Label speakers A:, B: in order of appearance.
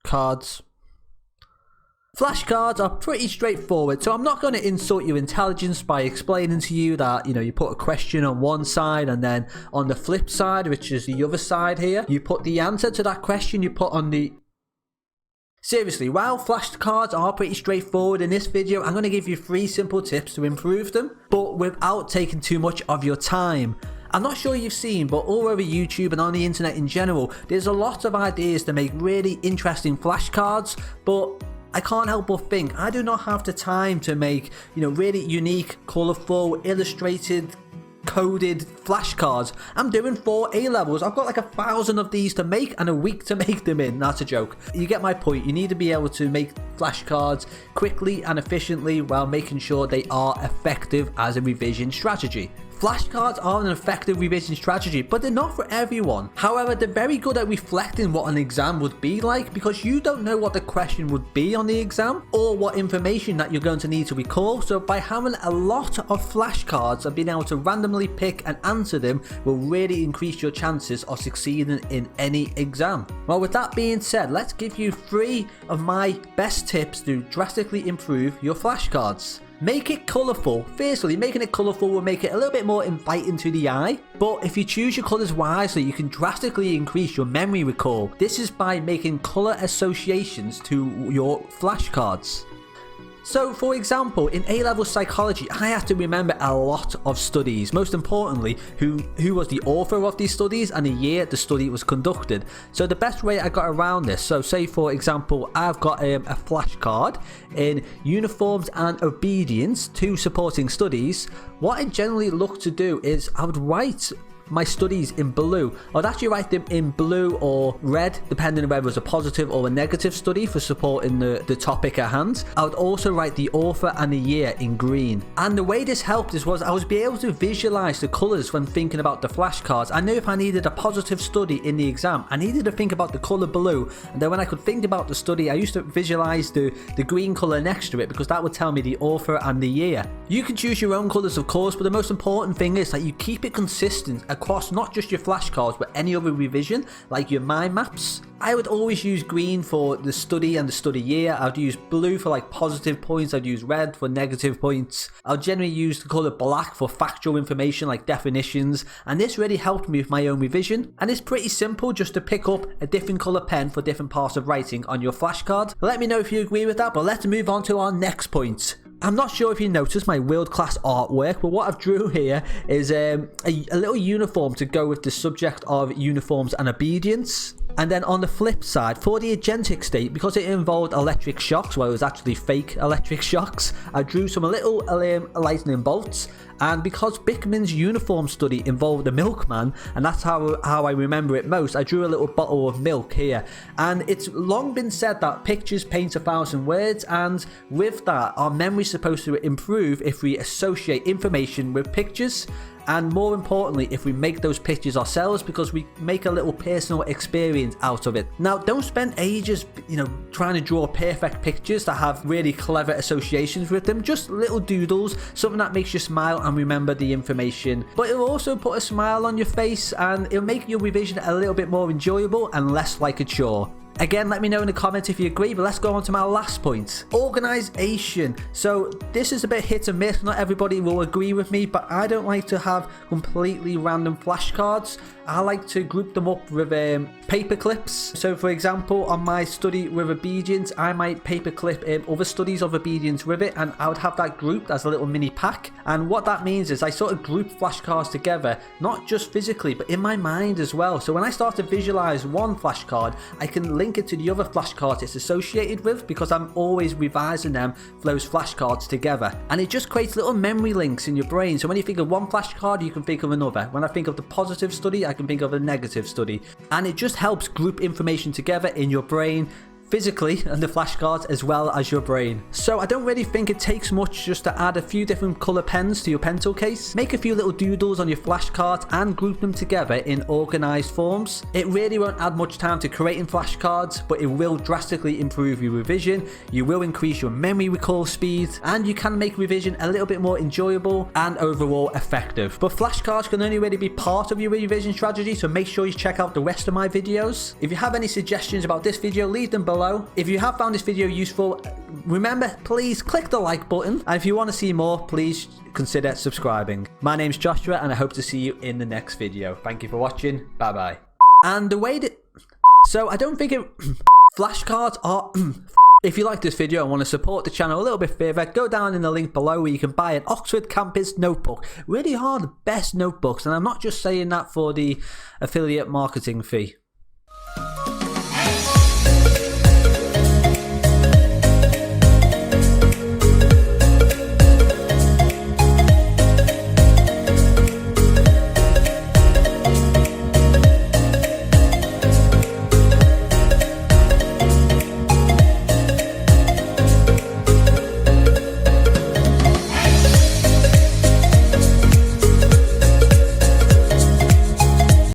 A: Cards. Flashcards are pretty straightforward, so I'm not going to insult your intelligence by explaining to you that, you put a question on one side and then on the flip side, which is the other side here, you put the answer to that question you put on the... Seriously, while flashcards are pretty straightforward, in this video I'm going to give you 3 simple tips to improve them, but without taking too much of your time. I'm not sure you've seen, but all over YouTube and on the internet in general, there's a lot of ideas to make really interesting flashcards, but I can't help but think I do not have the time to make, really unique, colourful, illustrated, coded flashcards. I'm doing 4 A-levels. I've got like 1,000 of these to make and a week to make them in. That's a joke. You get my point. You need to be able to make flashcards quickly and efficiently while making sure they are effective as a revision strategy. Flashcards are an effective revision strategy, but they're not for everyone. However, they're very good at reflecting what an exam would be like, because you don't know what the question would be on the exam or what information that you're going to need to recall. So by having a lot of flashcards and being able to randomly pick and answer them will really increase your chances of succeeding in any exam. Well, with that being said, let's give you 3 of my best tips to drastically improve your flashcards. Make it colourful. Firstly, making it colourful will make it a little bit more inviting to the eye, but if you choose your colours wisely, you can drastically increase your memory recall. This is by making colour associations to your flashcards. So, for example, in A-level psychology, I had to remember a lot of studies. Most importantly, who was the author of these studies and the year the study was conducted. So the best way I got around this, so say for example, I've got a flashcard in uniforms and obedience, 2 supporting studies. What I generally look to do is I would write my studies in blue. I would actually write them in blue or red, depending on whether it was a positive or a negative study for supporting the topic at hand. I would also write the author and the year in green. And the way this helped was I was able to visualize the colors when thinking about the flashcards. I knew if I needed a positive study in the exam, I needed to think about the color blue, and then when I could think about the study, I used to visualize the green color next to it, because that would tell me the author and the year. You can choose your own colors, of course, but the most important thing is that you keep it consistent across not just your flashcards but any other revision, like your mind maps. I would always use green for the study and the study year. I'd use blue for like positive points. I'd use red for negative points. I'll generally use the color black for factual information like definitions, and this really helped me with my own revision. And it's pretty simple just to pick up a different color pen for different parts of writing on your flashcard. Let me know if you agree with that, but let's move on to our next point. I'm not sure if you noticed my world-class artwork, but what I've drew here is a little uniform to go with the subject of uniforms and obedience. And then on the flip side, for the agentic state, because it involved electric shocks, well, it was actually fake electric shocks, I drew some little lightning bolts. And because Bickman's uniform study involved a milkman, and that's how I remember it most, I drew a little bottle of milk here. And it's long been said that pictures paint 1,000 words, and with that, our memory's supposed to improve if we associate information with pictures. And more importantly, if we make those pictures ourselves, because we make a little personal experience out of it. Now, don't spend ages, trying to draw perfect pictures that have really clever associations with them. Just little doodles, something that makes you smile and remember the information. But it'll also put a smile on your face, and it'll make your revision a little bit more enjoyable and less like a chore. Again, let me know in the comments if you agree, but let's go on to my last point. Organization. So this is a bit hit and miss. Not everybody will agree with me, but I don't like to have completely random flashcards. I like to group them up with paper clips. So for example, on my study with obedience, I might paper clip other studies of obedience with it, and I would have that grouped as a little mini pack. And what that means is I sort of group flashcards together, not just physically, but in my mind as well. So when I start to visualize one flashcard, I can link it to the other flashcards it's associated with, because I'm always revising them for those flashcards together. And it just creates little memory links in your brain. So when you think of one flashcard, you can think of another. When I think of the positive study, I can think of a negative study. And it just helps group information together in your brain, physically, and the flashcards as well as your brain. So I don't really think it takes much just to add a few different color pens to your pencil case, make a few little doodles on your flashcards and group them together in organized forms. It really won't add much time to creating flashcards, but it will drastically improve your revision. You will increase your memory recall speed, and you can make revision a little bit more enjoyable and overall effective. But flashcards can only really be part of your revision strategy, so make sure you check out the rest of my videos. If you have any suggestions about this video, leave them below below. If you have found this video useful, remember, please click the like button. And if you want to see more, please consider subscribing. My name's Joshua, and I hope to see you in the next video. Thank you for watching. Bye bye. And the way that... So I don't think it... Flashcards are... If you like this video and want to support the channel a little bit further, go down in the link below where you can buy an Oxford Campus notebook. Really are the best notebooks, and I'm not just saying that for the affiliate marketing fee.